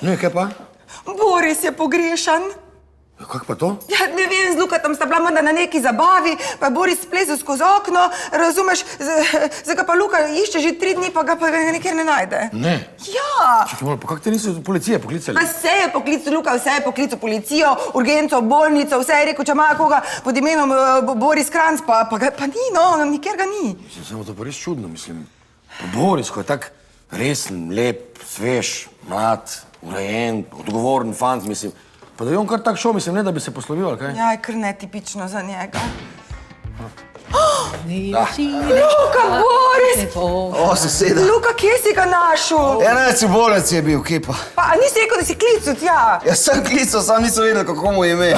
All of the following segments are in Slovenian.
No, kaj pa? Boris je pogrešan. Kako pa to? Ja, ne vem, z Lukatom sta bila morda na neki zabavi, pa je Boris splezal skozi okno, razumeš, zdaj ga pa Luka išče že 3 dni, pa ga nikjer ne najde. Ne. Ja. Čakaj malo, pa kako te niso policije poklicali? Pa vse je poklical Luka, vse je poklical policijo, urgenco, bolnico, vse je rekel, če ima koga pod imenom Boris Kranjc, pa ni, no, nikjer ga ni. Mislim, samo to pa res čudno, mislim. Pa Boris, ko je tak resen, lep, svež, mlad, urejen, odgovoren fant, mislim. Pa da je on kar tak šel, mislim, ne da bi se poslovil, ali kaj? Ja, je kar netipično za njega. Luka, Boris! O, soseda. Luka, kje si ga našel? Enajci v bolnici je bil, kje pa? Pa, a nisi rekel, da si klical tja? Jaz sem klical, sam nisem vedel, kako mu je ime.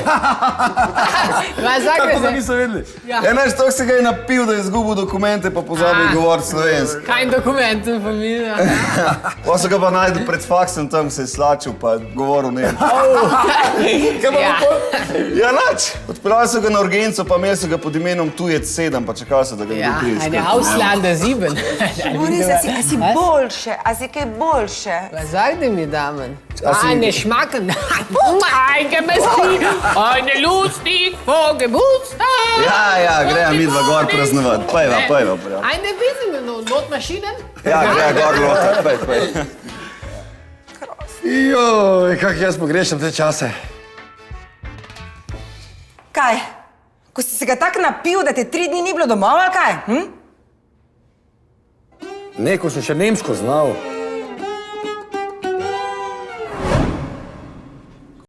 Kako da niso vedeli? Enajci toliko se ga je napil, da je izgubil dokumente, pa pozabil govoriti slovensko. Kaj dokumente, familija? Pa so ga pa najdel pred faksom, tam se je slačil, pa govoril ne. Kaj pa Ja, nač. Odpeljali so ga na urgenco, pa imeli so ga pod imenom Tujec 7, pa čakali so, da ga Ja, kdo prije eine izkupi. Ausländer 7. Boris, a si boljše, a si kaj boljše? Was sagt mir, Damen? Also- Eine Schmacken. Ein Gemäßki, eine lustig vor Geburtstag. Ja, greja midva gor praznovati. Pojva. Eine Wiese mit Notmaschinen. Ja, greja gor lota. Pej. Joj, kako jaz pogrešam te čase. Kaj? Ko si se ga tak napil, da te 3 dni ni bilo doma, ali kaj? Ne, ko sem še nemško znal.